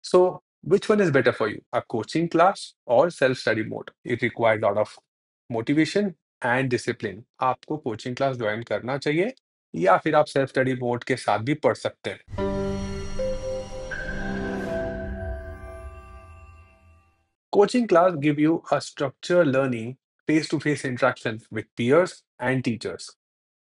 So, which one is better for you? A coaching class or self-study mode? It requires a lot of motivation and discipline. आपको coaching class join करना चाहिए या फिर आप self study mode के साथ भी पढ़ सकते हैं। Coaching class give you a structured learning, face-to-face interaction with peers and teachers,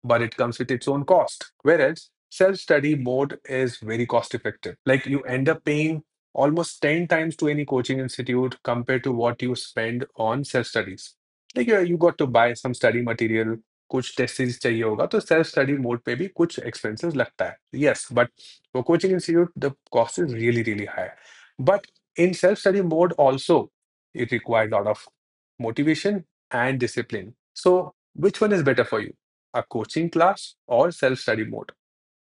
but it comes with its own cost. Whereas self-study mode is very cost effective. Like you end up paying almost 10 times to any coaching institute compared to what you spend on self-studies. Like you got to buy some study material, कुछ test series चाहिए होगा तो self study mode पे भी कुछ expenses लगता है yes but for coaching institute the cost is really really high but in self-study mode also it requires a lot of motivation and discipline. So which one is better for you, a coaching class or self-study mode?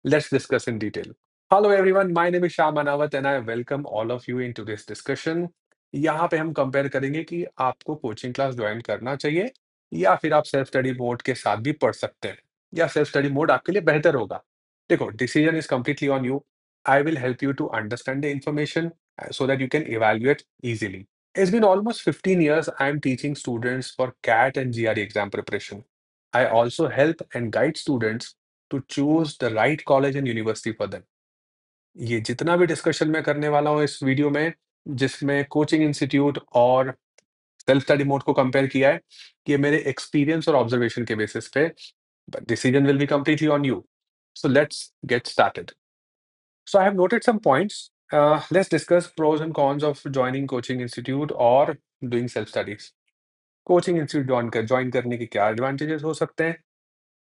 Let's discuss in detail. Hello everyone, my name is Shah Manawat and I welcome all of you into this discussion. यहाँ पे हम compare करेंगे कि आपको coaching class join करना चाहिए या फिर आप सेल्फ स्टडी मोड के साथ भी पढ़ सकते हैं या सेल्फ स्टडी मोड आपके लिए बेहतर होगा। देखो, decision is completely on you. I will help you to understand the information so that you can evaluate easily. It's been almost 15 years I'm teaching students for CAT and GRE exam preparation. I also help and guide students to choose the right college and university for them. ये जितना भी discussion मैं करने वाला हूँ इस video में, जिसमें कोचिंग इंस्टीट्यूट और सेल्फ स्टडी मोड को कंपेयर किया है, ये मेरे एक्सपीरियंस और ऑब्जर्वेशन के बेसिस पे, but decision will be completely on you. So let's get started. So I have noted some points. Let's discuss pros and cons of joining coaching institute or doing self studies. Coaching institute join करने के क्या advantages हो सकते हैं?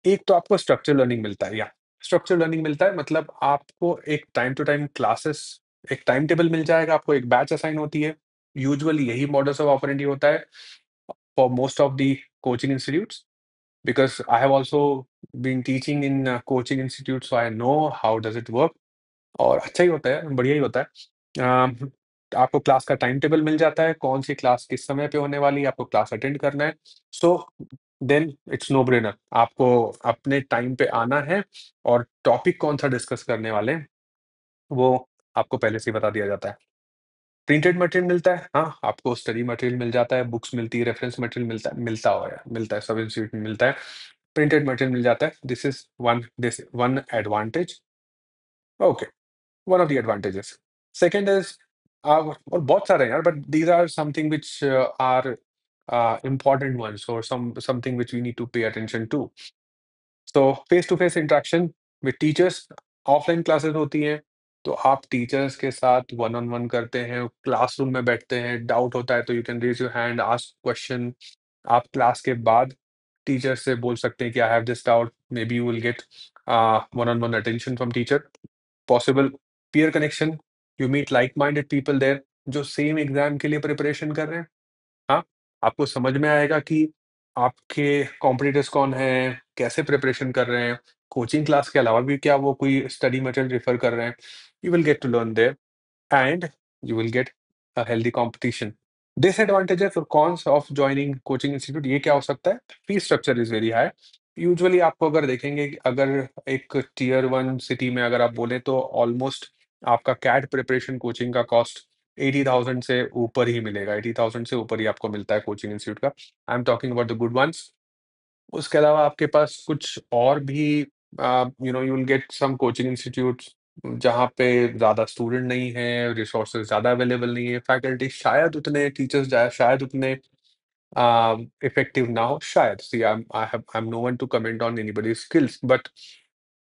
एक तो आपको structure learning मिलता है या स्ट्रक्चर लर्निंग मिलता है मतलब आपको एक टाइम टू टाइम क्लासेस, एक टाइम टेबल मिल जाएगा, आपको एक बैच असाइन होती है। यूजुअली यही मॉडल्स ऑफ ऑपरेंडी होता है for most of the coaching institutes because I have also been teaching in coaching institute so I know how does it work. और अच्छा ही होता है, बढ़िया ही होता है। आपको क्लास का टाइम टेबल मिल जाता है, कौन-सी क्लास किस समय पे होने वाली है, आपको क्लास अटेंड करना है। So then it's no brainer, आपको अपने टाइम पे आना है और टॉपिक कौन-सा डिस्कस करने वाले हैं, वो आपको पहले से ही बता दिया जाता है। प्रिंटेड मटेरियल मिलता है, हाँ, आपको स्टडी मटेरियल मिल जाता है, बुक्स मिलती है, रेफरेंस मटेरियल मिलता है, सब इंस्टीट्यूट में मिलता है। प्रिंटेड मटेरियल मिल जाता है, this one advantage. Okay. One of the advantages. Second is, और बहुत सारे हैं यार, but these are something which are important ones or something which we need to pay attention to. So face-to-face interaction with teachers, offline classes होती हैं, तो आप teachers के साथ वन ऑन वन करते हैं, क्लासरूम में बैठते हैं, डाउट होता है तो you can raise your hand, ask question. आप क्लास के बाद टीचर से बोल सकते हैं कि I have this doubt, maybe you will get one on one attention from teacher. Possible peer connection, you meet like minded people there जो same exam के लिए प्रिपरेशन कर रहे हैं। हाँ, आपको समझ में आएगा कि आपके कॉम्पिटिटर्स कौन हैं, कैसे प्रिपरेशन कर रहे हैं, कोचिंग क्लास के अलावा भी क्या वो कोई स्टडी मटेरियल रेफर कर रहे हैं। You will get to learn there and you will get a healthy competition. Disadvantages और cons of joining coaching institute ये क्या हो सकता है? Fees structure is very high. Usually आपको अगर देखेंगे कि अगर एक टियर 1 सिटी में अगर आप बोलें तो ऑलमोस्ट आपका कैट प्रिपरेशन कोचिंग का कॉस्ट 80,000 से ऊपर ही मिलेगा। 80,000 से ऊपर ही आपको मिलता है कोचिंग इंस्टीट्यूट का। I am talking about the good ones. उसके अलावा आपके पास कुछ और भी you will get some coaching institutes जहाँ पे ज़्यादा स्टूडेंट नहीं है, रिसोर्सेज़ ज़्यादा अवेलेबल नहीं है, फैकल्टी शायद उतने टीचर्स शायद उतने इफेक्टिव ना हो, शायद। See I am no one to comment on anybody's skills but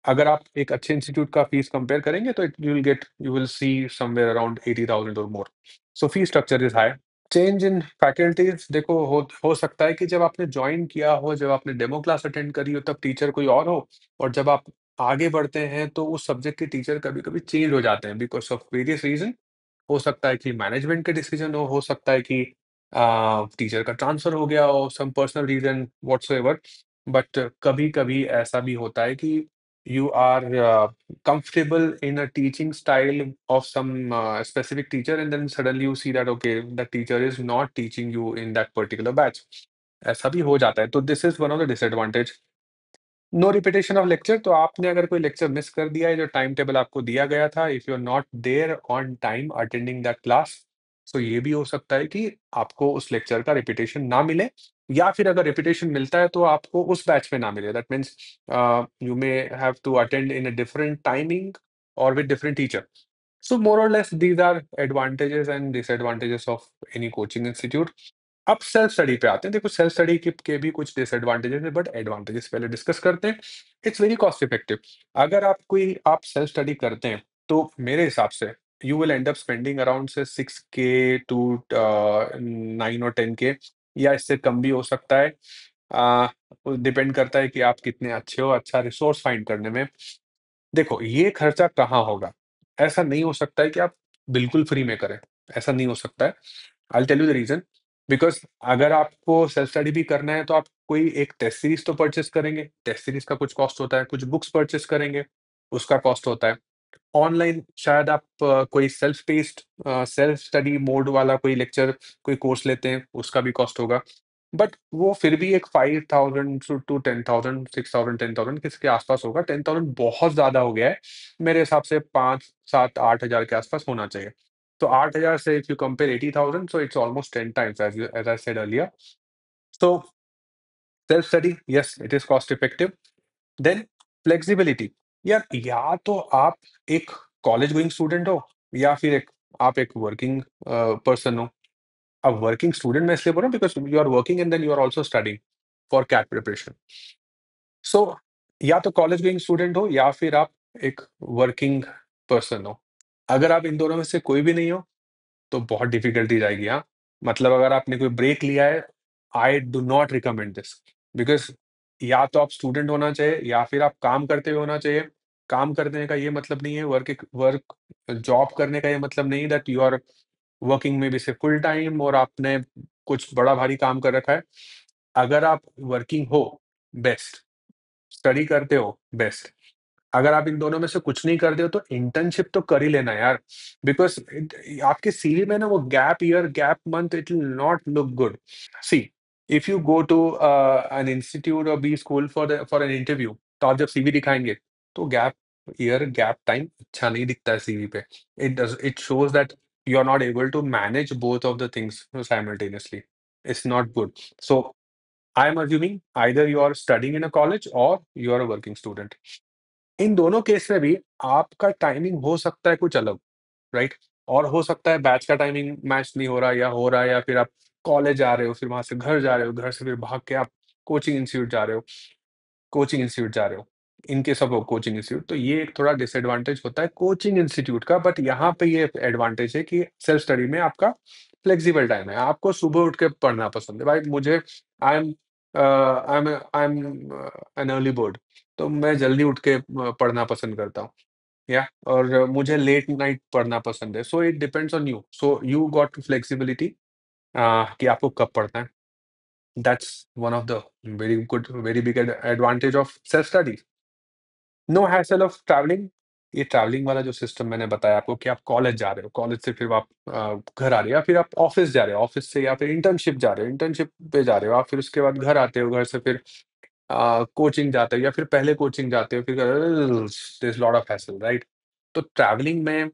अगर आप एक अच्छे इंस्टीट्यूट का फीस कंपेयर करेंगे तो you will see somewhere around 80,000 और more. So fees structure is high. Change in faculties देखो हो सकता है कि जब आपने जॉइन किया हो, जब आपने डेमो क्लास अटेंड करी हो तब टीचर कोई और हो और जब आप आगे बढ़ते हैं तो उस सब्जेक्ट के टीचर कभी-कभी चेंज हो जाते हैं बिकॉज़ ऑफ वेरियस रीज़न। हो सकता है कि मैनेजमेंट के डिसीजन हो सकता है कि टीचर का ट्रांसफ़र हो गया हो, some personal reason whatsoever. But कभी-कभी ऐसा भी होता है कि you are comfortable in a teaching style of some specific teacher and then suddenly you see that okay the teacher is not teaching you in that particular batch, ऐसा भी हो जाता है तो this is one of the disadvantage. No repetition of lecture, तो आपने अगर कोई लेक्चर मिस कर दिया है जो टाइम टेबल आपको दिया गया था, if you are not there on time attending that class, so ये भी हो सकता है कि आपको उस लेक्चर का रिपीटेशन ना मिले, या फिर अगर रिपीटेशन मिलता है तो आपको उस बैच में ना मिले। That means you may have to attend in a different timing और with different teacher. So more or less these are advantages and disadvantages of any coaching institute। अब सेल्फ स्टडी पे आते हैं। देखो सेल्फ स्टडी के भी कुछ disadvantages है, बट एडवांटेजेस पहले डिस्कस करते हैं। It's very cost effective. अगर आप सेल्फ स्टडी करते हैं तो मेरे हिसाब से you will and up spending around से 6K टू 9 और 10K, या इससे कम भी हो सकता है। डिपेंड करता है कि आप कितने अच्छे हो अच्छा रिसोर्स फाइंड करने में। देखो, ये खर्चा कहाँ होगा? ऐसा नहीं हो सकता है कि आप बिल्कुल फ्री में करें, ऐसा नहीं हो सकता है। I will tell you the reason. Because अगर आपको सेल्फ स्टडी भी करना है तो आप कोई एक टेस्ट सीरीज़ तो परचेज़ करेंगे, टेस्ट सीरीज़ का कुछ कॉस्ट होता है, कुछ बुक्स परचेज़ करेंगे, उसका कॉस्ट होता है। ऑनलाइन शायद आप कोई self paced self study mode वाला कोई लेक्चर, कोई कोर्स लेते हैं, उसका भी कॉस्ट होगा। बट वो फिर भी एक 5000 टू 10,000, 6000, 10,000 किसके आसपास होगा। 10,000 बहुत ज़्यादा हो गया है। मेरे हिसाब से 5, 7, 8,000 के आसपास होना चाहिए। तो 8,000 से if you compare 80,000, so it's almost 10 times as I said earlier. So self study, yes, it is cost effective. Then flexibility. यार, या तो आप एक कॉलेज गोइंग स्टूडेंट हो, या फिर आप एक वर्किंग पर्सन हो। अब वर्किंग स्टूडेंट मैं इसलिए बोल रहा हूँ because you are working and then you are also studying for CAT preparation. So या तो कॉलेज गोइंग स्टूडेंट हो या फिर आप एक वर्किंग पर्सन हो। अगर आप इन दोनों में से कोई भी नहीं हो तो बहुत डिफ़िकल्टीज़ आएगी, हाँ। मतलब अगर आपने कोई ब्रेक लिया है, I do not recommend this. Because या तो आप स्टूडेंट होना चाहिए या फिर आप काम करते हुए होना चाहिए। काम करने का ये मतलब नहीं है वर्क जॉब करने का ये मतलब नहीं दैट यू आर वर्किंग में भी से फुल टाइम और आपने कुछ बड़ा भारी काम कर रखा है। अगर आप वर्किंग हो, बेस्ट। स्टडी करते हो, बेस्ट। अगर आप इन दोनों में से कुछ नहीं करते हो तो इंटर्नशिप तो कर ही लेना यार। बिकॉज़ आपके सीवी में ना वो gap year, gap month, it will not look good. See, if you go to an institute और B school for an interview, तो आप जब सीवी दिखाएँगे, तो गैप ईयर, गैप टाइम अच्छा नहीं दिखता है सीवी पे। It shows that you are not able to manage both of the things simultaneously. It's not good. So I am assuming either you are studying in a college और you are a working student. इन दोनों case में भी आपका timing हो सकता है कुछ अलग, राइट? और हो सकता है बैच का टाइमिंग मैच नहीं हो रहा है, या फिर आप कॉलेज जा रहे हो, फिर वहाँ से घर जा रहे हो, घर से फिर भाग के आप कोचिंग इंस्टीट्यूट जा रहे हो, कोचिंग इंस्टीट्यूट जा रहे हो। In case of coaching institute, तो ये एक थोड़ा डिसएडवांटेज होता है कोचिंग इंस्टीट्यूट का, बट यहाँ पे ये एडवांटेज है कि सेल्फ स्टडी में आपका फ्लेक्सिबल टाइम है। आपको सुबह उठ के पढ़ना पसंद है। भाई मुझे I am an early bird, तो मैं जल्दी उठ के पढ़ना पसंद करता हूँ। या और मुझे लेट नाइट पढ़ना पसंद है। So it depends on you. So you got flexibility कि आपको कब पढ़ना है। That's one of the very big advantage of self study. No hassle of travelling. ये ट्रैवलिंग वाला जो सिस्टम मैंने बताया आपको कि आप कॉलेज जा रहे हो, कॉलेज से फिर आप घर आ रहे हो, या फिर आप ऑफ़िस जा रहे हो, ऑफ़िस से या फिर इंटर्नशिप जा रहे हो, इंटर्नशिप पे जा रहे हो, आप फिर उसके बाद घर आते हो, घर से फिर कोचिंग जाते हो, या फिर पहले कोचिंग जाते हो, फिर there is lot of hassle, right? तो ट्रैवलिंग में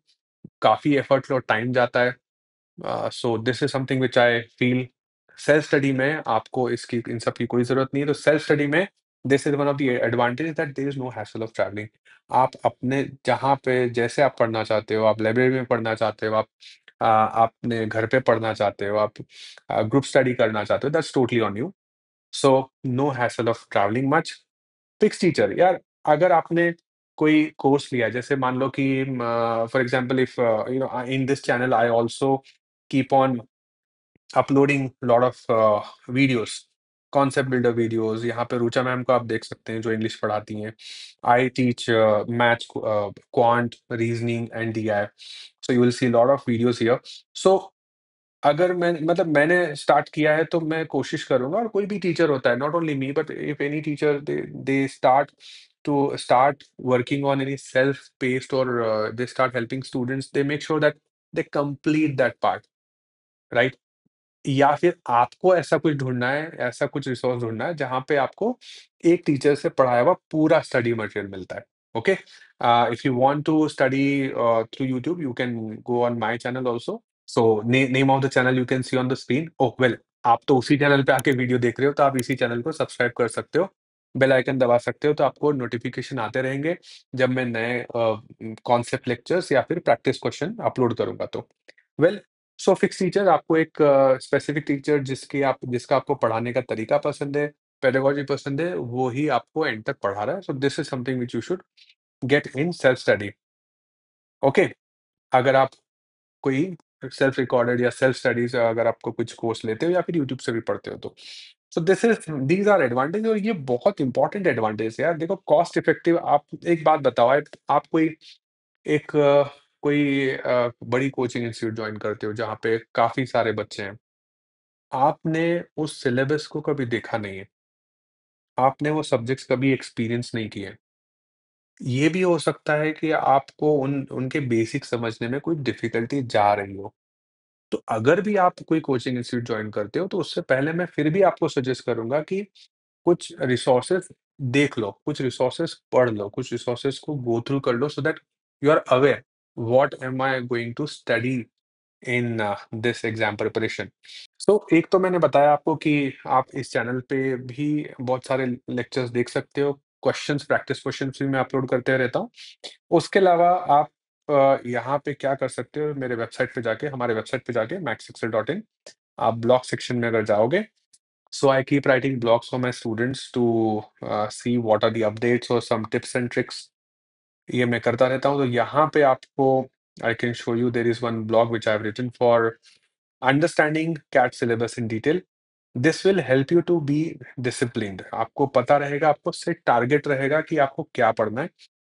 काफ़ी एफर्ट और टाइम जाता है। So this is something which I feel self study में आपको इसकी इन सब की कोई ज़रूरत नहीं है। तो सेल्फ स्टडी में this is one of the advantage that there is no hassle of travelling. आप अपने जहाँ पे जैसे आप पढ़ना चाहते हो, आप लाइब्रेरी में पढ़ना चाहते हो, आप अपने घर पे पढ़ना चाहते हो, आप ग्रुप स्टडी करना चाहते हो, that's totally on you. So no hassle of travelling much. Fix teacher, यार अगर आपने कोई कोर्स लिया है, जैसे मान लो कि for example if you know in this channel I also keep on uploading lot of videos, concept builder videos. यहाँ पे रुचा मैम को आप देख सकते हैं जो इंग्लिश पढ़ाती हैं। I teach maths, quant, reasoning and DI. So you will see lot of videos here. So अगर मैंने स्टार्ट किया है तो मैं कोशिश करूँगा, और कोई भी टीचर होता है, not only me but if any teacher they start working on any self paced, और they start helping students, they make sure that they complete that part, right? या फिर आपको ऐसा कुछ ढूँढना है, ऐसा कुछ रिसोर्स ढूँढना है जहाँ पे आपको एक टीचर से पढ़ाया हुआ पूरा स्टडी मटेरियल मिलता है। Okay? If you want to study through YouTube, you can go on my channel also. So name of the channel you can see on the screen. Oh well, आप तो उसी channel पे आके video देख रहे हो, तो आप इसी चैनल को सब्सक्राइब कर सकते हो, बेल आइकन दबा सकते हो, तो आपको नोटिफ़िकेशन आते रहेंगे जब मैं नए कॉन्सेप्ट लेक्चर्स या फिर प्रैक्टिस क्वेश्चन अपलोड करूँगा तो। वेल, सो फिक्स टीचर आपको एक स्पेसिफिक टीचर जिसका आपको पढ़ाने का तरीका पसंद है, पेडागॉजी पसंद है, वो ही आपको एंड तक पढ़ा रहा है। So this is something which you should get in self study. Okay? अगर आप कोई सेल्फ रिकॉर्डेड या सेल्फ स्टडीज़ अगर आपको कुछ कोर्स लेते हो या फिर यूट्यूब से भी पढ़ते हो तो। So this is these are advantage और ये बहुत इंपॉर्टेंट एडवांटेज है यार। देखो कॉस्ट इफेक्टिव आप एक बात बताओ आप कोई एक बड़ी कोचिंग इंस्टीट्यूट जॉइन करते हो जहाँ पे काफ़ी सारे बच्चे हैं। आपने उस सिलेबस को कभी देखा नहीं है। आपने वो सब्जेक्ट्स कभी एक्सपीरियंस नहीं किए। ये भी हो सकता है कि आपको उनके बेसिक समझने में कोई डिफ़िकल्टी जा रही हो। तो अगर भी आप कोई कोचिंग इंस्टीट्यूट जॉइन करते हो, तो उससे पहले मैं फिर भी आपको सजेस्ट करूँगा कि कुछ रिसोर्सेज़ देख लो, कुछ रिसोर्सेज़ पढ़ लो, कुछ रिसोर्सेज़ को गो थ्रू कर लो so that you are aware what am I going to study in this exam preparation. So एक तो मैंने बताया आपको कि आप इस चैनल पे भी बहुत सारे लेक्चर्स देख सकते हो। प्रैक्टिस क्वेश्चन्स भी मैं अपलोड करते रहता हूँ। उसके अलावा आप यहाँ पे क्या कर सकते हो मेरे वेबसाइट पे जाके हमारे वेबसाइट पे जाके maxexcel.in आप ब्लॉग सेक्शन में अगर जाओगे, so I keep writing blogs for my students to see what are the updates और सम टिप्स एंड ट्रिक्स। ये मैं करता रहता हूँ, तो यहाँ पे आपको I can show you there is one blog which I have written for understanding CAT syllabus in detail. This will help you to be disciplined. आपको पता रहेगा, आपको सेट टारगेट रहेगा कि आपको क्या पढ़ना है।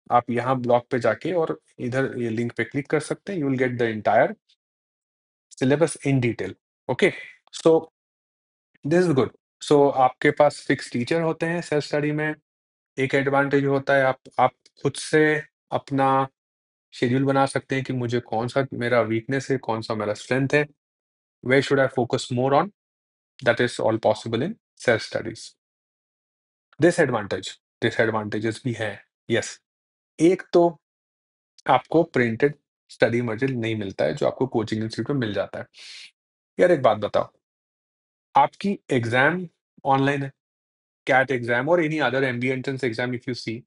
आप यहाँ ब्लॉग पे जाके और इधर ये लिंक पे क्लिक कर सकते हैं। You will get the entire syllabus in detail. Okay? So this is good. So आपके पास फिक्स टीचर होते हैं सेल्फ स्टडी में। एक एडवांटेज होता है आप खुद से अपना शेड्यूल बना सकते हैं कि मुझे कौन-सा मेरा वीकनेस है, कौन-सा मेरा स्ट्रेंथ है, where should I focus more on, that is all possible in self studies. Disadvantage disadvantages भी हैं, यस। एक तो आपको प्रिंटेड स्टडी मटेरियल नहीं मिलता है, जो आपको कोचिंग इंस्टीट्यूट में मिल जाता है। यार एक बात बताओ, आपकी एग्ज़ाम ऑनलाइन है, कैट एग्ज़ाम और any other MBA entrance exam if you see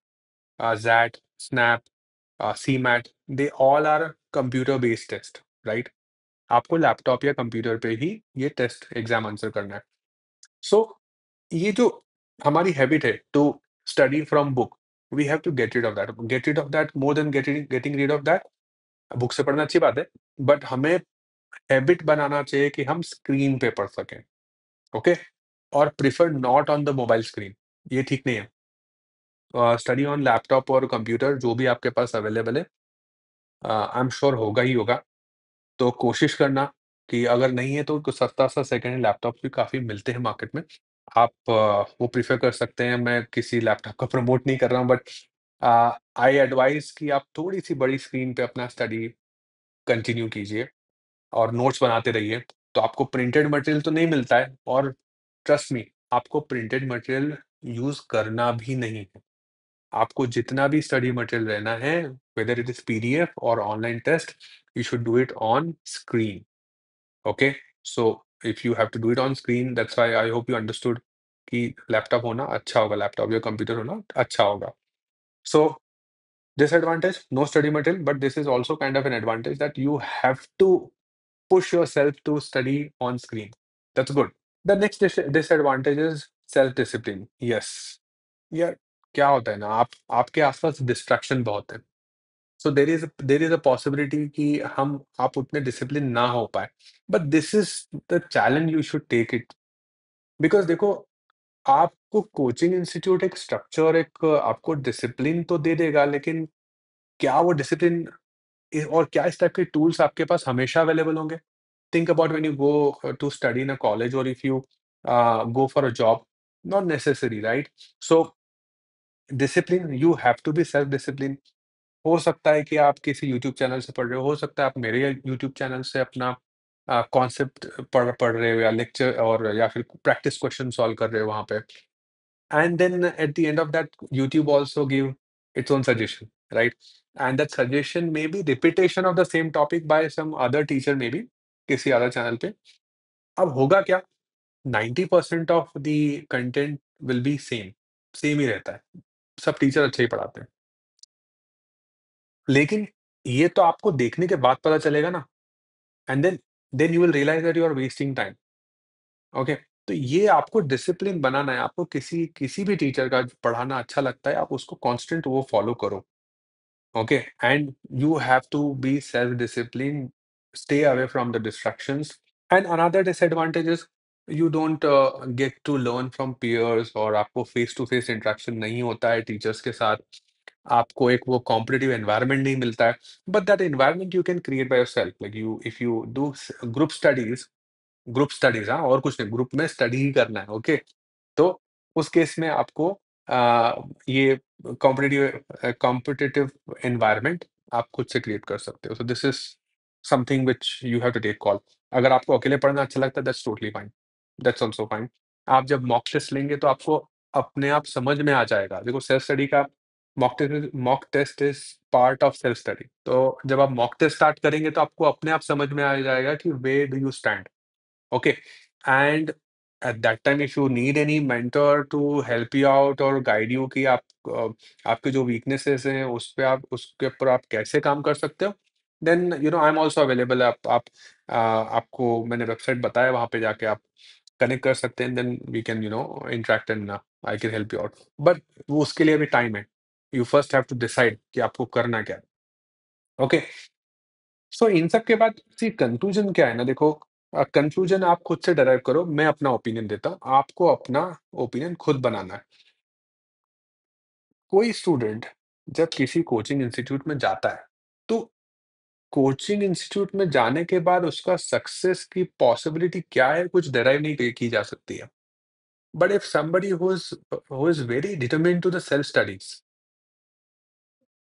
XAT, SNAP, CMAT, they all are computer based test, right? आपको लैपटॉप या कंप्यूटर पे ही ये टेस्ट एग्ज़ाम आंसर करना है। सो ये जो हमारी हैबिट है to study from book, we have to get rid of that more than getting rid of that. Book से पढ़ना अच्छी बात है, बट हमें हैबिट बनाना चाहिए कि हम स्क्रीन पे पढ़ सकें, ओके? और prefer not on the mobile screen, ये ठीक नहीं है। स्टडी ऑन लैपटॉप और कंप्यूटर जो भी आपके पास अवेलेबल है, आई एम श्योर होगा ही होगा। तो कोशिश करना कि अगर नहीं है तो कुछ सस्ता-सा सेकंड हैंड लैपटॉप भी काफ़ी मिलते हैं मार्केट में। आप वो प्रेफ़र कर सकते हैं। मैं किसी लैपटॉप को प्रमोट नहीं कर रहा हूँ, बट आई एडवाइज़ कि आप थोड़ी-सी बड़ी स्क्रीन पे अपना स्टडी कंटिन्यू कीजिए और नोट्स बनाते रहिए। तो आपको प्रिंटेड मटेरियल तो नहीं मिलता है और ट्रस्ट मी, आपको प्रिंटेड मटेरियल यूज़ करना भी नहीं है। आपको जितना भी स्टडी मटेरियल लेना है, वेदर इट इज़ पीडीएफ और online test, you should do it on screen. Okay? So if you have to do it on screen, that's why I hope you understood कि लैपटॉप होना अच्छा होगा, laptop या computer होना अच्छा होगा। सो disadvantage, no study material, but this is also kind of an advantage that you have to push yourself to study on screen. That's good. The next disadvantage is self discipline. Yes. यार क्या होता है ना, आप आपके आसपास distraction बहुत है। So there is a possibility कि हम आप उतने डिसिप्लिन ना हो पाएँ। But this is the challenge you should take it. Because देखो, आपको कोचिंग इंस्टीट्यूट एक स्ट्रक्चर, एक आपको डिसिप्लिन तो दे देगा, लेकिन क्या वो डिसिप्लिन और क्या इस टाइप के टूल्स आपके पास हमेशा अवेलेबल होंगे? Think about when you go to study in a college और if you go for a job, not necessary, right? So discipline, you have to be self discipline. हो सकता है कि आप किसी यूट्यूब चैनल से पढ़ रहे हो सकता है आप मेरे यूट्यूब चैनल से अपना कॉन्सेप्ट पढ़ रहे हो या लेक्चर और या फिर प्रैक्टिस क्वेश्चन सॉल्व कर रहे हो वहाँ पे। And then at the end of that YouTube also give its own suggestion, right? And that suggestion may be repetition of the same topic by some other teacher may be, किसी other channel पे। अब होगा क्या? 90% of the content will be same, same ही रहता है। सब teacher अच्छे ही पढ़ाते हैं। लेकिन ये तो आपको देखने के बाद पता चलेगा ना, and then you will realise that you are wasting time, okay? तो ये आपको डिसिप्लिन बनाना है, आपको किसी किसी भी टीचर का पढ़ाना अच्छा लगता है, आप उसको कांस्टेंट वो फॉलो करो, okay? And you have to be self discipline, stay away from the distractions. And another disadvantage is you don't get to learn from peers, और आपको फेस टू फेस इंटरेक्शन नहीं होता है टीचर्स के साथ। आपको एक वो कॉम्पिटिटिव एनवायरनमेंट नहीं मिलता है, but that environment you can create by yourself. Like you if you do group studies, हाँ, और कुछ नहीं, ग्रुप में स्टडी ही करना है, ओके? तो उस केस में आपको ये कॉम्पिटिटिव एनवायरनमेंट आप खुद से क्रिएट कर सकते हो। So this is something which you have to take call. अगर आपको अकेले पढ़ना अच्छा लगता है, that's totally fine, that's also fine. आप जब मॉक टेस्ट लेंगे तो आपको अपने आप समझ में आ जाएगा। देखो, सेल्फ स्टडी का mock test is part of self study. तो जब आप मॉक टेस्ट स्टार्ट करेंगे तो आपको अपने आप समझ में आ जाएगा कि where do you stand, okay? And at that time if you need any mentor to help you out और guide you कि आप आपके जो weaknesses हैं उस पे आप उसके ऊपर आप कैसे काम कर सकते हो, then I'm also available। आप आपको मैंने वेबसाइट बताया, वहाँ पे जाके आप कनेक्ट कर सकते हैं, then we can interact and I can help you out। but वो उसके लिए भी टाइम है। you first have to decide कि आपको करना क्या है, ओके? सो इन सब के बाद सी कंक्लूजन क्या है ना, देखो, कंक्लूजन आप खुद से डिराइव करो, मैं अपना ओपिनियन देता हूँ, आपको अपना ओपिनियन खुद बनाना है। कोई स्टूडेंट जब किसी कोचिंग इंस्टीट्यूट में जाता है, तो कोचिंग इंस्टीट्यूट में जाने के बाद उसका सक्सेस की पॉसिबिलिटी क्या है, कुछ डिराइव नहीं की जा सकती है। But if somebody who is very determined to the self studies,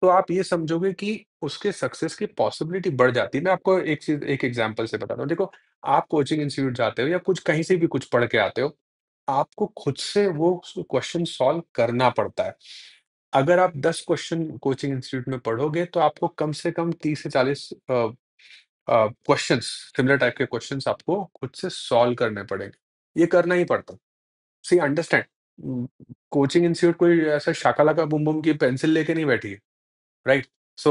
तो आप ये समझोगे कि उसके सक्सेस की पॉसिबिलिटी बढ़ जाती है। मैं आपको एक चीज़ एक एग्ज़ाम्पल से बताता हूँ। देखो, आप कोचिंग इंस्टीट्यूट जाते हो या कुछ कहीं से भी कुछ पढ़ के आते हो, आपको खुद से वो क्वेश्चन सॉल्व करना पड़ता है। अगर आप 10 क्वेश्चन कोचिंग इंस्टीट्यूट में पढ़ोगे, तो आपको कम से कम 30 से 40 क्वेश्चन्स, सिमिलर टाइप के क्वेश्चन्स आपको खुद से सॉल्व करने पड़ेंगे। ये करना ही पड़ता है। सी अंडरस्टैंड, कोचिंग इंस्टीट्यूट कोई ऐसा शाका लाका बूम बूम की पेंसिल लेके नहीं बैठी है। Right? So,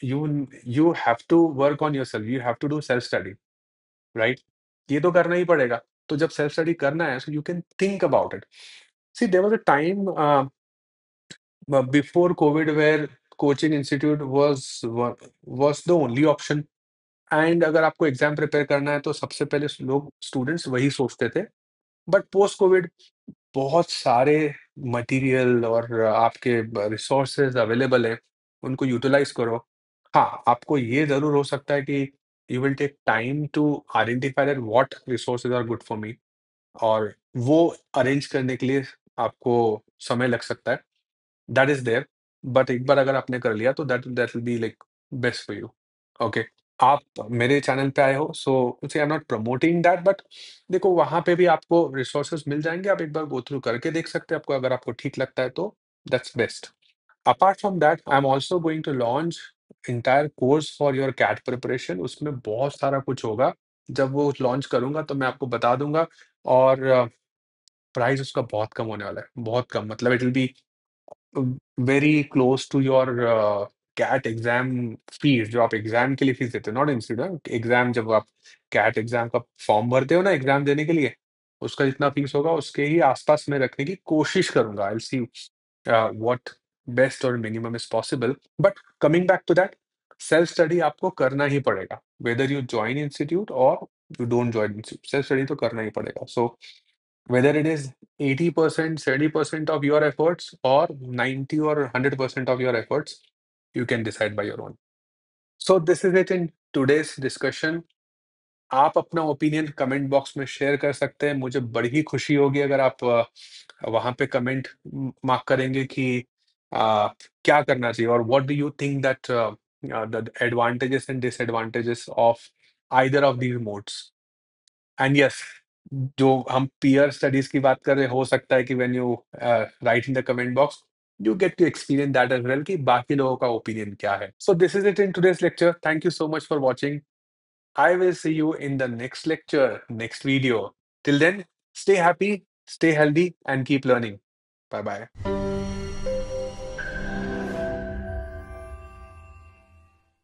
you have to work on yourself, you have to do self study, right? ये तो करना ही पड़ेगा। तो जब सेल्फ स्टडी करना है, so you can think about it। See, there was a time before COVID where coaching institute was the only option। And अगर आपको एग्जाम प्रिपेयर करना है तो सबसे पहले लोग स्टूडेंट्स वही सोचते थे। बट पोस्ट कोविड बहुत सारे मटेरियल और आपके रिसोर्सेज अवेलेबल हैं, उनको यूटिलाइज़ करो। हाँ, आपको ये ज़रूर हो सकता है कि you will take time to identify that what resources are good for me, और वो अरेंज करने के लिए आपको समय लग सकता है। दैट इज़ देयर, बट एक बार अगर आपने कर लिया तो that that will be like best for you, okay? आप मेरे चैनल पे आए हो, so see I am not promoting that, but देखो, वहाँ पे भी आपको रिसोर्सेज मिल जाएँगे, आप एक बार गो थ्रू करके देख सकते हैं, आपको अगर आपको ठीक लगता है तो that's best. Apart from that, I am also going to launch entire course for your CAT preparation. उसमें बहुत सारा कुछ होगा। जब वो लॉन्च करूँगा तो मैं आपको बता दूँगा, और प्राइस उसका बहुत कम होने वाला है, बहुत कम, मतलब it will be very close to your CAT exam fees, जो आप एग्जाम के लिए फीस देते हो, नॉट इंस्टीट्यूट एग्जाम। जब आप कैट एग्जाम का फॉर्म भरते हो ना एग्जाम देने के लिए, उसका जितना फीस होगा उसके ही आसपास में रखने की कोशिश करूंगा। आई सी व्हाट बेस्ट और minimum is possible. But coming back to that, self study आपको करना ही पड़ेगा, वेदर यू ज्वाइन इंस्टीट्यूट और you don't join institute, self study तो करना ही पड़ेगा। सो whether it is 80%, 70% of your efforts, or 90 or 100% of your efforts, you can decide by your own। So this is it in today's discussion। आप अपना opinion comment box में share कर सकते हैं। मुझे बड़ी ही खुशी होगी अगर आप वहाँ पे कमेंट मार्क करेंगे कि क्या करना चाहिए, और what do you think that the advantages and disadvantages of either of these modes. And yes, जो हम पीयर स्टडीज की बात कर रहे हैं, हो सकता है कि when you write in the comment box, you get to experience that as well कि बाकी लोगों का ओपिनियन क्या है। So this is it in today's lecture. Thank you so much for watching. I will see you in the next lecture, next video. Till then, stay happy, stay healthy, and keep learning. Bye bye.